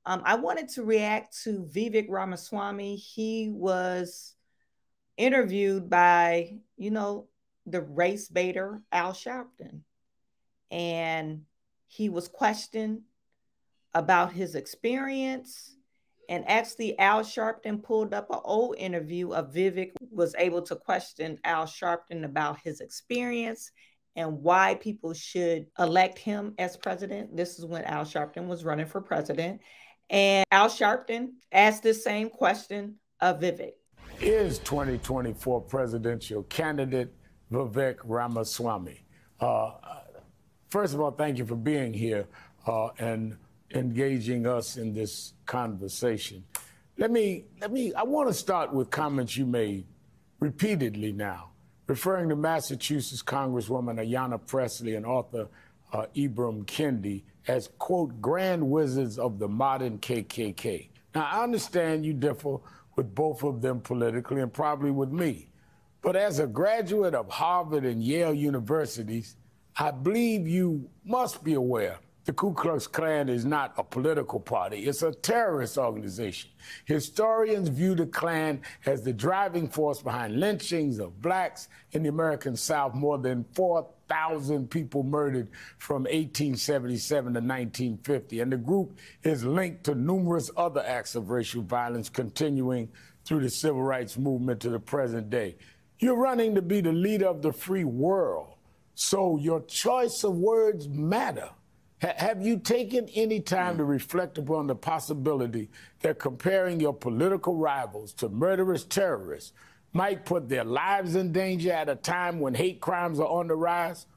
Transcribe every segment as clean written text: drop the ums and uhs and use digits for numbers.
I wanted to react to Vivek Ramaswamy. He was interviewed by, the race baiter Al Sharpton. And he was questioned about his experience. And actually, Al Sharpton pulled up an old interview of Vivek, was able to question Al Sharpton about his experience and why people should elect him as president. This is when Al Sharpton was running for president. And Al Sharpton asked the same question of Vivek. Is 2024 presidential candidate Vivek Ramaswamy? First of all, thank you for being here and engaging us in this conversation. I want to start with comments you made repeatedly now, referring to Massachusetts Congresswoman Ayanna Pressley and author Ibram Kendi as, quote, grand wizards of the modern KKK. Now, I understand you differ with both of them politically and probably with me. But as a graduate of Harvard and Yale universities, I believe you must be aware the Ku Klux Klan is not a political party. It's a terrorist organization. Historians view the Klan as the driving force behind lynchings of blacks in the American South, more than 4,000 people murdered from 1877 to 1950. And the group is linked to numerous other acts of racial violence continuing through the civil rights movement to the present day. You're running to be the leader of the free world, so your choice of words matter. Have you taken any time to reflect upon the possibility that comparing your political rivals to murderous terrorists might put their lives in danger at a time when hate crimes are on the rise?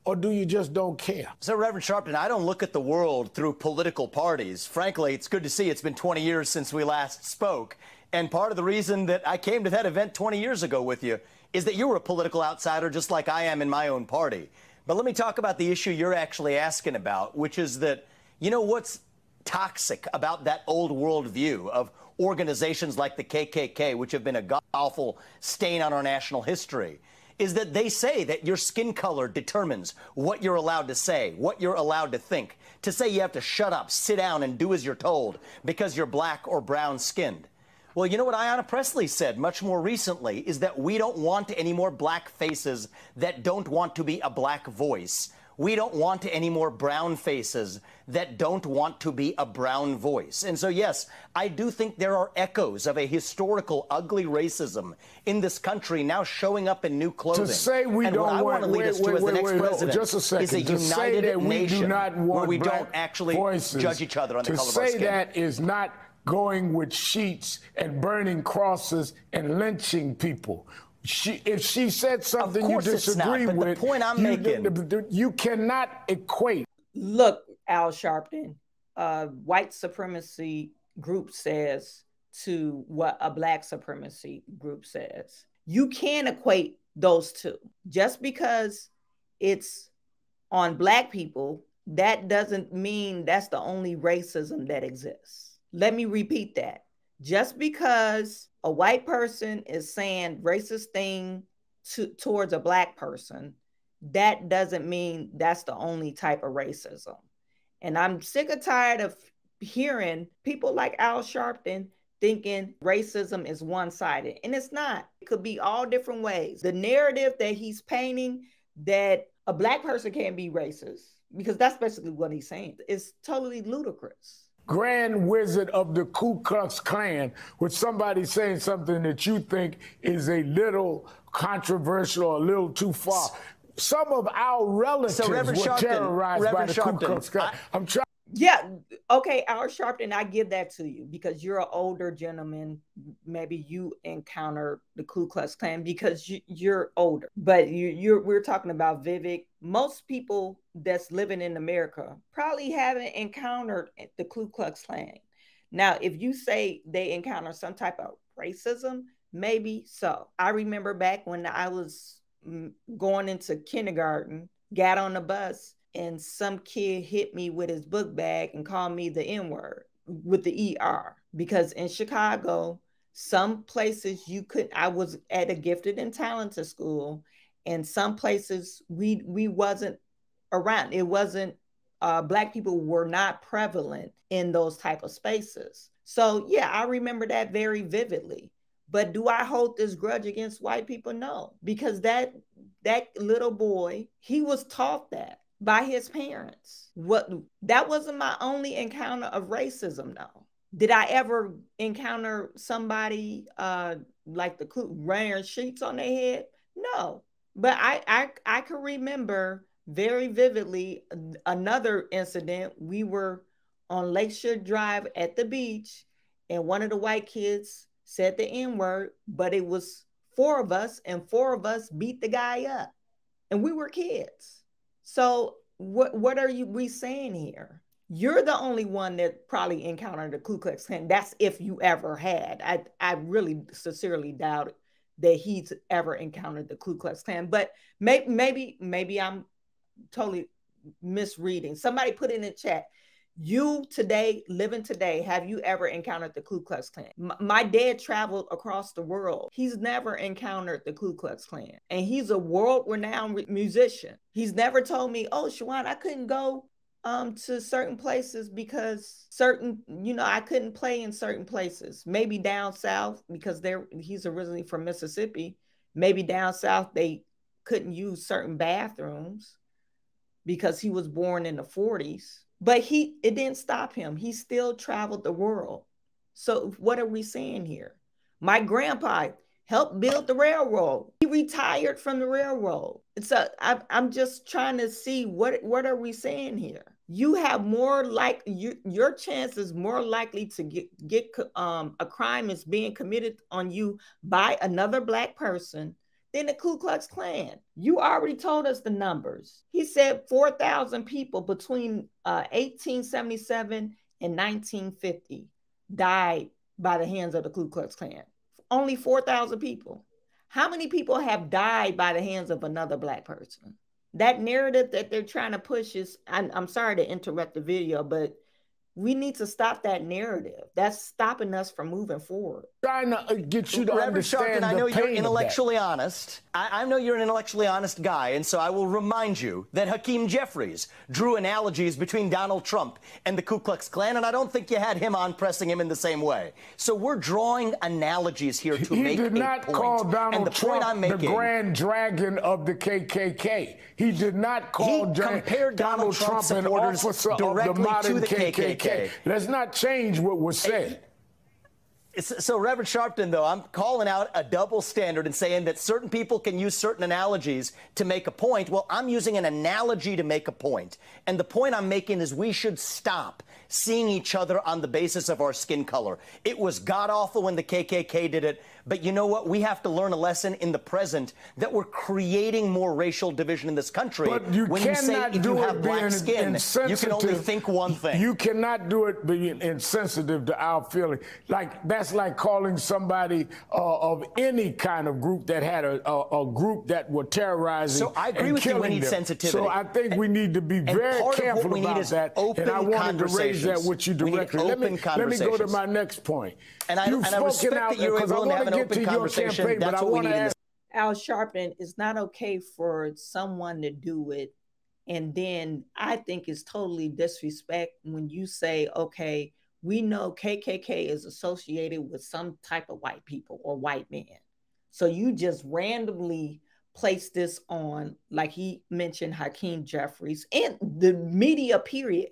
Or do you just don't care? So, Reverend Sharpton, I don't look at the world through political parties. Frankly, it's good to see it's been 20 years since we last spoke. And part of the reason that I came to that event 20 years ago with you is that you were a political outsider just like I am in my own party. But let me talk about the issue you're actually asking about, which is that, what's toxic about that old worldview of organizations like the KKK, which have been a god-awful stain on our national history, is that they say that your skin color determines what you're allowed to say, what you're allowed to think. To say you have to shut up, sit down, and do as you're told because you're black or brown-skinned. Well, you know what Ayanna Pressley said much more recently is that we don't want any more black faces that don't want to be a black voice. We don't want any more brown faces that don't want to be a brown voice. And so, yes, I do think there are echoes of a historical ugly racism in this country now showing up in new clothing. To say we and don't what I want to lead us to as the next president just a second. is a to united say that we nation do not want where we black don't actually voices, judge each other on the color of our to skin. say that is not going with sheets and burning crosses and lynching people. If she said something you disagree with, the point I'm making, you cannot equate. Look, Al Sharpton, white supremacy group says to what a black supremacy group says. You can't equate those two. Just because it's on black people, that doesn't mean that's the only racism that exists. Let me repeat that. Just because a white person is saying racist thing towards a black person, that doesn't mean that's the only type of racism. And I'm sick and tired of hearing people like Al Sharpton thinking racism is one-sided. And it's not. It could be all different ways. The narrative that he's painting that a black person can't be racist, because that's basically what he's saying, is totally ludicrous. Grand wizard of the Ku Klux Klan, with somebody saying something that you think is a little controversial or a little too far. Some of our relatives were terrorized by the Ku Klux Klan. Yeah, okay, Al Sharpton, I give that to you because you're an older gentleman. Maybe you encountered the Ku Klux Klan because you're older. But we're talking about Vivek. Most people that's living in America probably haven't encountered the Ku Klux Klan. Now, if you say they encounter some type of racism, maybe so. I remember back when I was going into kindergarten, got on the bus, and some kid hit me with his book bag and called me the N-word with the ER. Because in Chicago, some places I was at a gifted and talented school, and some places we wasn't around. It wasn't Black people were not prevalent in those type of spaces. So yeah, I remember that very vividly. But do I hold this grudge against white people? No, because that little boy, he was taught that by his parents. That wasn't my only encounter of racism, though. Did I ever encounter somebody like the wearing sheets on their head? No, but I can remember very vividly another incident. We were on Lakeshore Drive at the beach, and one of the white kids said the N-word, but it was four of us, and four of us beat the guy up, and we were kids. So what are we saying here? You're the only one that probably encountered the Ku Klux Klan. That's if you ever had. I really sincerely doubt that he's ever encountered the Ku Klux Klan. But maybe I'm totally misreading. Somebody put in the chat. You today, living today, have you ever encountered the Ku Klux Klan? My dad traveled across the world. He's never encountered the Ku Klux Klan. And he's a world-renowned musician. He's never told me, oh, Chawanne, I couldn't go to certain places because I couldn't play in certain places. Maybe down south, because he's originally from Mississippi. Maybe down south, they couldn't use certain bathrooms because he was born in the 40s. But it didn't stop him. He still traveled the world. So what are we saying here? My grandpa helped build the railroad. He retired from the railroad. So I'm just trying to see what are we saying here? You have your chance is more likely to get a crime is being committed on you by another Black person than the Ku Klux Klan. You already told us the numbers. He said 4,000 people between 1877 and 1950 died by the hands of the Ku Klux Klan. Only 4,000 people. How many people have died by the hands of another Black person? That narrative that they're trying to push is, I'm sorry to interrupt the video, but we need to stop that narrative. That's stopping us from moving forward. Trying to get you to understand Sharpton, I know the you're pain intellectually honest. I know you're an intellectually honest guy, and so I will remind you that Hakeem Jeffries drew analogies between Donald Trump and the Ku Klux Klan, and I don't think you had him on pressing him in the same way. So we're drawing analogies here to make a point. He did not call Donald Trump the Grand Dragon of the KKK. He did not call Donald Trump an officer of the modern KKK. Let's not change what was said. So, Reverend Sharpton, though, I'm calling out a double standard and saying that certain people can use certain analogies to make a point. Well, I'm using an analogy to make a point. And the point I'm making is we should stop seeing each other on the basis of our skin color. It was god-awful when the KKK did it. But you know what? We have to learn a lesson in the present that we're creating more racial division in this country. But you when cannot you say if do you it have black skin, you can only think one thing. You cannot do it being insensitive to our feeling. That's like calling somebody of any kind of group that had a group that were terrorizing. So I agree with you. We need sensitivity. So I think we need to be very careful about that. And I wanted to raise that with you directly. Let me go to my next point. And I respect that you're willing to have an open conversation. That's what we need in this. Al Sharpton, it's not okay for someone to do it. And then I think it's totally disrespect when you say, okay, we know KKK is associated with some type of white people or white men. So you just randomly place this on, like he mentioned, Hakeem Jeffries, and the media period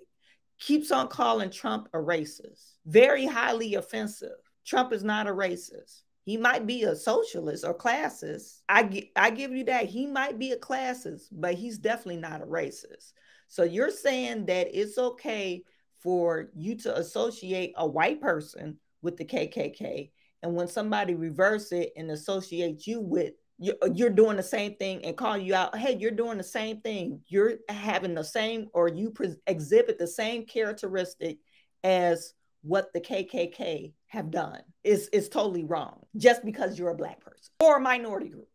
keeps on calling Trump a racist. Very highly offensive. Trump is not a racist. He might be a socialist or classist. I give you that. He might be a classist, but he's definitely not a racist. So you're saying that it's okay for you to associate a white person with the KKK, and when somebody reverse it and associate you with, you're doing the same thing and call you out, hey, you're doing the same thing. You're having the same, or you exhibit the same characteristic as what the KKK have done. It's totally wrong just because you're a black person or a minority group.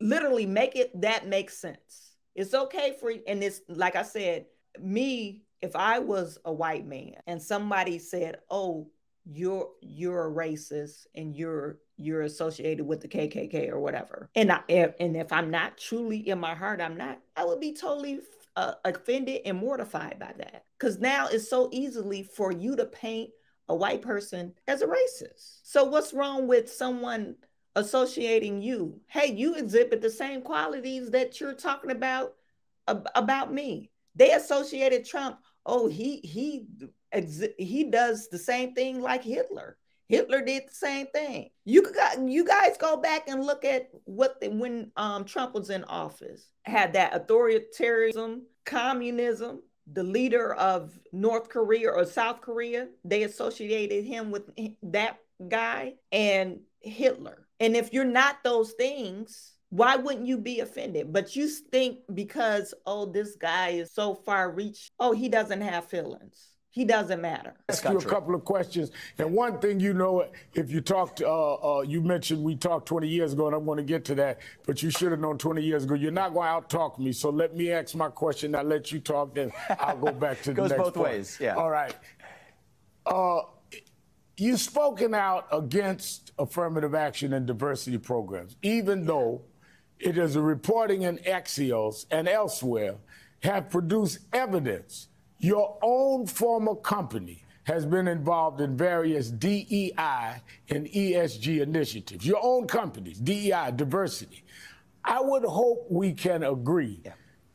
Literally make it that makes sense. It's okay for, and it's like I said, me, if I was a white man and somebody said, oh, you're a racist and you're associated with the KKK or whatever, and if I'm not truly in my heart, I'm not, I would be totally offended and mortified by that. Because now it's so easily for you to paint a white person as a racist. So what's wrong with someone associating you? Hey, you exhibit the same qualities that you're talking about me. They associated Trump. Oh, he does the same thing like Hitler. Hitler did the same thing. You guys go back and look at when Trump was in office, had that authoritarianism, communism. The leader of North Korea or South Korea, they associated him with that guy and Hitler. And if you're not those things, why wouldn't you be offended? But you think because, oh, this guy is so far reached, oh, he doesn't have feelings. He doesn't matter. Ask you a couple of questions. And one thing, you know, if you talked, you mentioned we talked 20 years ago, and I'm going to get to that, but you should have known 20 years ago. You're not going to out-talk me, so let me ask my question. I'll let you talk, then I'll go back to the next Goes both point. ways, yeah. All right. You've spoken out against affirmative action and diversity programs, even though it is a reporting in Axios and elsewhere have produced evidence. Your own former company has been involved in various DEI and ESG initiatives. Your own companies, DEI, diversity. I would hope we can agree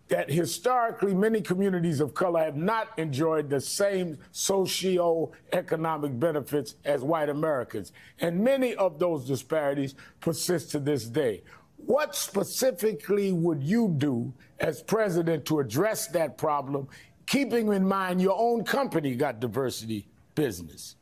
that historically many communities of color have not enjoyed the same socio-economic benefits as white Americans. And many of those disparities persist to this day. What specifically would you do as president to address that problem, keeping in mind your own company got diversity business?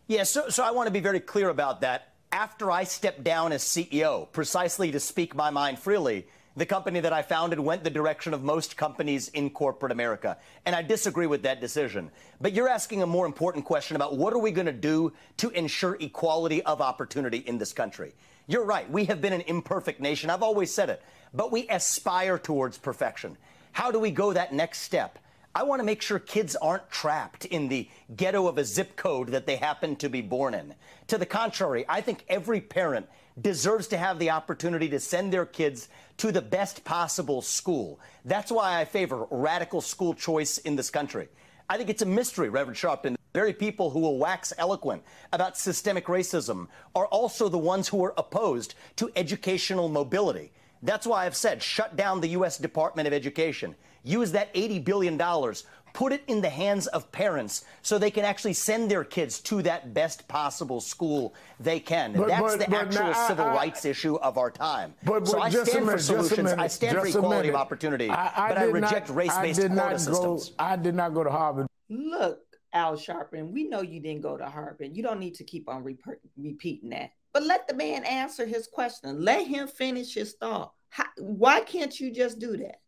Yeah, so I want to be very clear about that. After I stepped down as CEO, precisely to speak my mind freely, the company that I founded went the direction of most companies in corporate America. And I disagree with that decision. But you're asking a more important question about what are we going to do to ensure equality of opportunity in this country. You're right. We have been an imperfect nation. I've always said it. But we aspire towards perfection. How do we go that next step? I want to make sure kids aren't trapped in the ghetto of a zip code that they happen to be born in. To the contrary, I think every parent deserves to have the opportunity to send their kids to the best possible school. That's why I favor radical school choice in this country. I think it's a mystery, Reverend Sharpton. The very people who will wax eloquent about systemic racism are also the ones who are opposed to educational mobility. That's why I've said shut down the U.S. Department of Education. Use that $80 billion. Put it in the hands of parents so they can actually send their kids to that best possible school they can. That's the actual civil rights issue of our time. So I stand for solutions. I stand for equality of opportunity. But I reject race-based quota systems. I did not go to Harvard. Look, Al Sharpton, we know you didn't go to Harvard. You don't need to keep on repeating that. But let the man answer his question. Let him finish his thought. Why can't you just do that?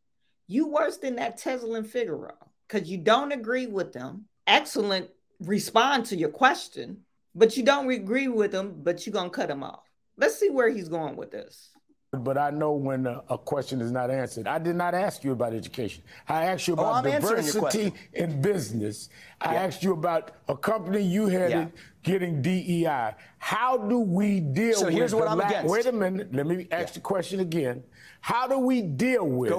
You worse than that Tesla and Figaro because you don't agree with them. Excellent, respond to your question, but you don't agree with them, but you're going to cut him off. Let's see where he's going with this. But I know when a question is not answered. I did not ask you about education. I asked you about diversity in business. I asked you about a company you headed getting DEI. How do we deal with here's what I'm against. Wait a minute. Let me ask the question again. How do we deal with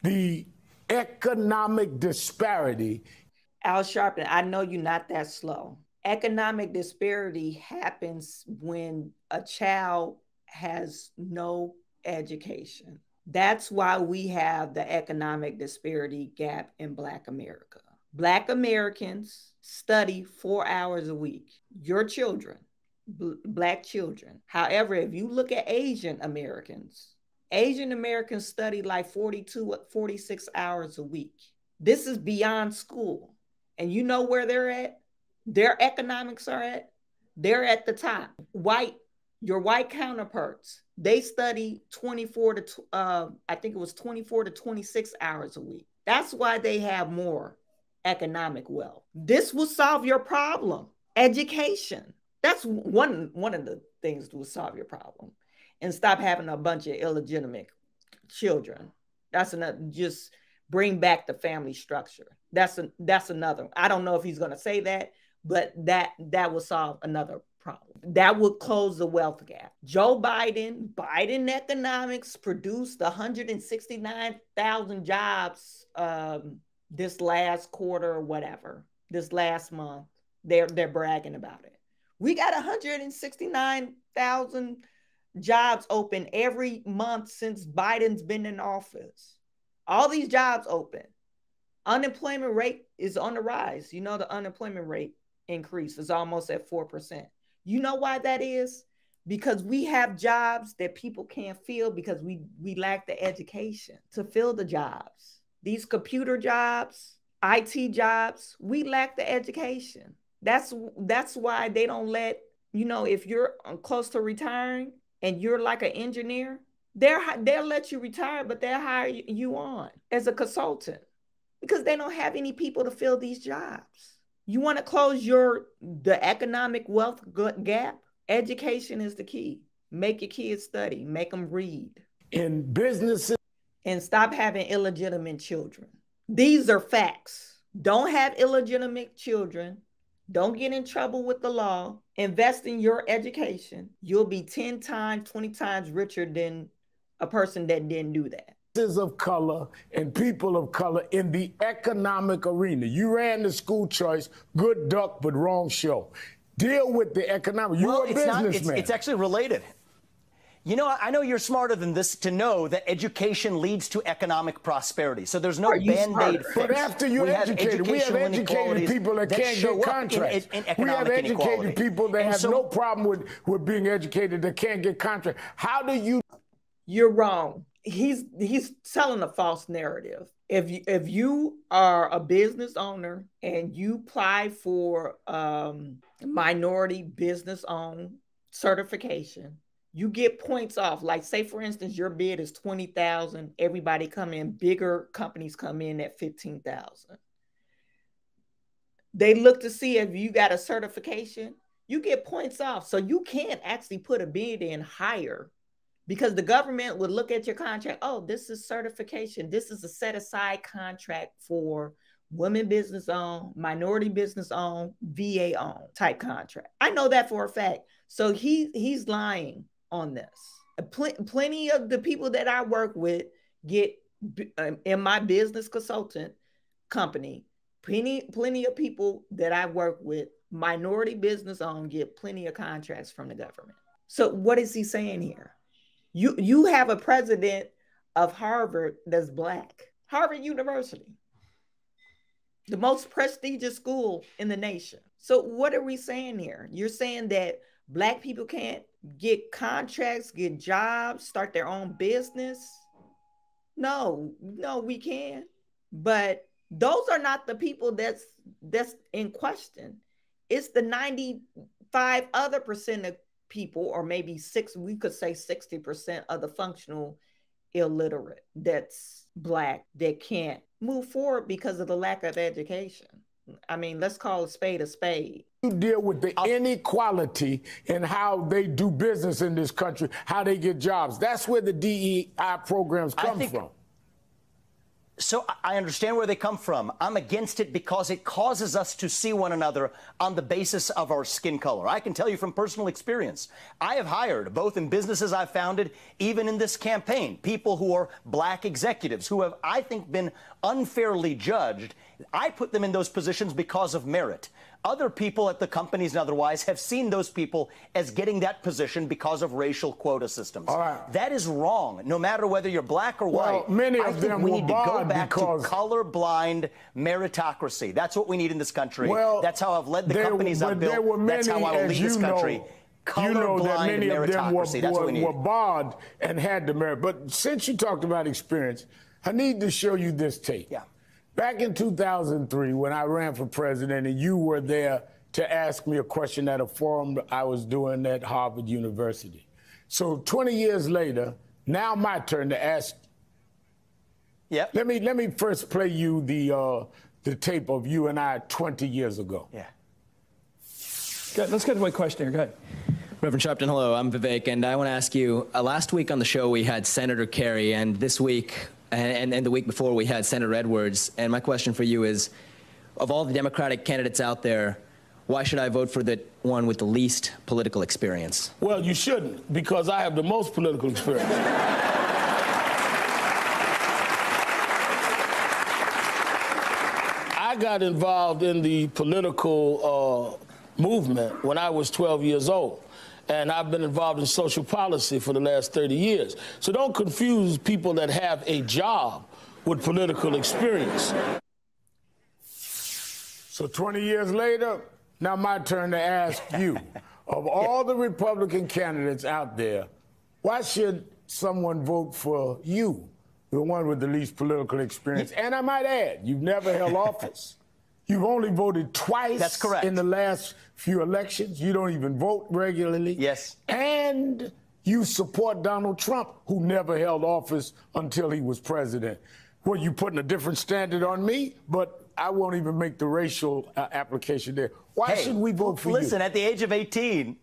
the economic disparity? Al Sharpton, I know you're not that slow. Economic disparity happens when a child has no education. That's why we have the economic disparity gap in Black America. Black Americans study 4 hours a week. Your children, Black children. However, if you look at Asian Americans study like 42, 46 hours a week. This is beyond school. And you know where they're at? Their economics are at? They're at the top. Your white counterparts, they study 24 to 26 hours a week. That's why they have more economic wealth. This will solve your problem. Education. That's one of the things that will solve your problem. And stop having a bunch of illegitimate children. That's another, just bring back the family structure. That's another. I don't know if he's going to say that, but that will solve another problem. That would close the wealth gap. Joe BideNomics produced 169,000 jobs this last quarter or whatever, this last month. They're bragging about it. We got 169,000 jobs open every month since Biden's been in office. All these jobs open. Unemployment rate is on the rise. You know, the unemployment rate increase is almost at 4%. You know why that is? Because we have jobs that people can't fill because we lack the education to fill the jobs. These computer jobs, IT jobs, we lack the education. That's why they don't let, you know, if you're close to retiring and you're like an engineer, they'll let you retire, but they'll hire you on as a consultant because they don't have any people to fill these jobs. You want to close the economic wealth gap? Education is the key. Make your kids study, make them read. In businesses. And stop having illegitimate children. These are facts. Don't have illegitimate children. Don't get in trouble with the law. Invest in your education. You'll be 10 times, 20 times richer than a person that didn't do that. Of color and people of color in the economic arena. You ran the school choice, good duck, but wrong show. Deal with the economic. You're a businessman. It's actually related. You know, I know you're smarter than this to know that education leads to economic prosperity. So there's no Band-Aid fix. But after you're educated, we have educated people that can't get contracts. We have educated people that have no problem with being educated that can't get contracts. How do you? You're wrong. He's telling a false narrative. If you are a business owner and you apply for minority business owned certification, you get points off. Like, say, for instance, your bid is 20,000. Everybody come in, bigger companies come in at 15,000. They look to see if you got a certification, you get points off. So you can't actually put a bid in higher because the government would look at your contract. Oh, this is certification. This is a set aside contract for women business owned, minority business owned, VA owned type contract. I know that for a fact. So he's lying on this. Plenty of the people that I work with get in my business consultant company. Plenty of people that I work with, minority business owned, get plenty of contracts from the government. So what is he saying here? You have a president of Harvard that's Black. Harvard University, the most prestigious school in the nation. So what are we saying here? You're saying that Black people can't get contracts, get jobs, start their own business? No, we can. But those are not the people that's in question. It's the 95% other of people, or maybe we could say 60% of the functional illiterate that's Black that can't move forward because of the lack of education. I mean, let's call a spade a spade. You deal with the inequality in how they do business in this country, how they get jobs. That's where the DEI programs come from. So I understand where they come from. I'm against it because it causes us to see one another on the basis of our skin color. I can tell you from personal experience, I have hired, both in businesses I've founded, even in this campaign, people who are Black executives who have, I think, been unfairly judged. I put them in those positions because of merit. Other people at the companies and otherwise have seen those people as getting that position because of racial quota systems. All right. That is wrong, no matter whether you're Black or white. Many of them we need to go back to because colorblind meritocracy. That's what we need in this country. That's how I've led the companies I've built. That's how I will lead this country. You know that many of them were barred and had the merit. But since you talked about experience, I need to show you this tape. Yeah. Back in 2003, when I ran for president, and you were there to ask me a question at a forum I was doing at Harvard University. So 20 years later, now my turn to ask. Yeah. Let me first play you the tape of you and I 20 years ago. Yeah. Good. Let's get to my question here. Go ahead. Reverend Sharpton, hello. I'm Vivek, and I want to ask you, last week on the show we had Senator Kerry, and this week and the week before we had Senator Edwards. And my question for you is, of all the Democratic candidates out there, why should I vote for the one with the least political experience? Well, you shouldn't, because I have the most political experience. I got involved in the political movement when I was 12 years old. And I've been involved in social policy for the last 30 years. So don't confuse people that have a job with political experience. So 20 years later, now my turn to ask you, of all the Republican candidates out there, why should someone vote for you, the one with the least political experience? And I might add, you've never held office. You've only voted twice. That's correct. In the last few elections. You don't even vote regularly. Yes. And you support Donald Trump, who never held office until he was president. Well, you putting a different standard on me, but I won't even make the racial application there. Why should we vote for you? Listen, at the age of 18,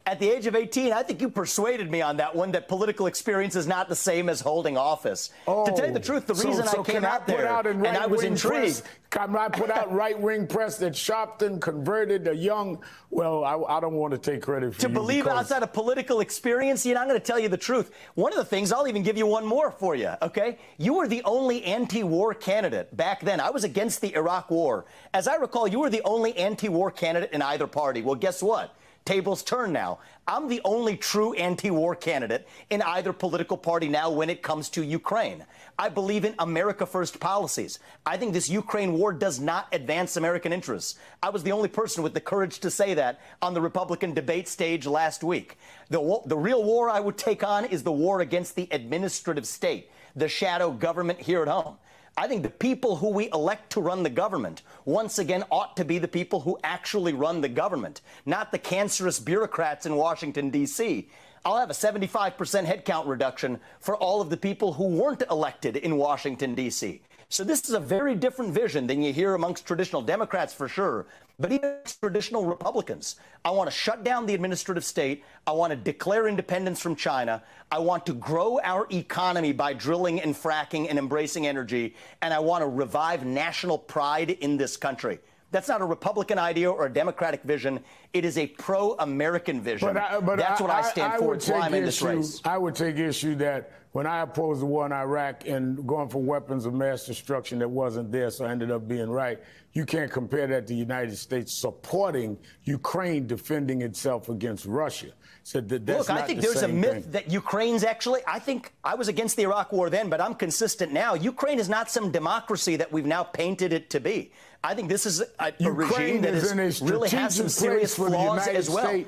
I think you persuaded me on that one, that political experience is not the same as holding office. To tell you the truth, the reason I came out there and I was intrigued. Can I put out right-wing press that Sharpton converted a young, well, I don't want to take credit for to believe outside of political experience? You know, I'm going to tell you the truth. One of the things, I'll even give you one more for you, okay? You were the only anti-war candidate back then. I was against the Iraq War. As I recall, you were the only anti-war candidate in either party. Well, guess what? Tables turn now. I'm the only true anti-war candidate in either political party now when it comes to Ukraine. I believe in America First policies. I think this Ukraine war does not advance American interests. I was the only person with the courage to say that on the Republican debate stage last week. The real war I would take on is the war against the administrative state, the shadow government here at home. I think the people who we elect to run the government, once again, ought to be the people who actually run the government, not the cancerous bureaucrats in Washington, D.C. I'll have a 75% headcount reduction for all of the people who weren't elected in Washington, D.C. So this is a very different vision than you hear amongst traditional Democrats, for sure, but even traditional Republicans. I want to shut down the administrative state. I want to declare independence from China. I want to grow our economy by drilling and fracking and embracing energy. And I want to revive national pride in this country. That's not a Republican idea or a Democratic vision. It is a pro-American vision. That's what I stand for. It's why I'm in this race. I would take issue that when I opposed the war in Iraq and going for weapons of mass destruction that wasn't there, so I ended up being right. You can't compare that to the United States supporting Ukraine defending itself against Russia. So that's Look, I think there's a myth that Ukraine's actually, I think I was against the Iraq war then, but I'm consistent now. Ukraine is not some democracy that we've now painted it to be. I think this is a regime that really has some serious flaws as well.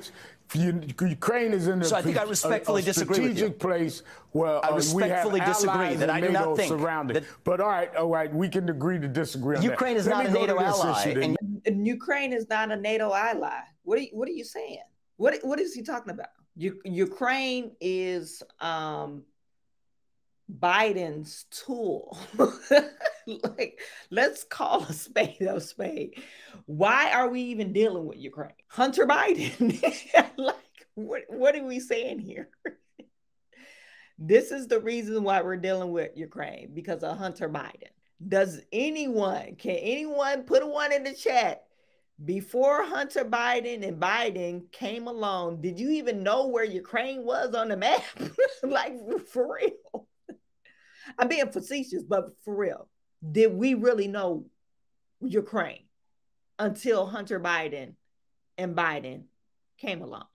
Ukraine is in so I think I respectfully disagree with you. Strategic place where I respectfully disagree that I do not think that, but all right, we can agree to disagree on Ukraine is not a NATO ally. And Ukraine is not a NATO ally. What are you saying? What is he talking about? Ukraine is Biden's tool. Like, let's call a spade a spade. Why are we even dealing with Ukraine? Hunter Biden. Like, what are we saying here? This is the reason why we're dealing with Ukraine, because of Hunter Biden. Can anyone put a one in the chat? Before Hunter Biden and Biden came along, did you even know where Ukraine was on the map? Like, for real. I'm being facetious, but for real. Did we really know Ukraine until Hunter Biden and Biden came along?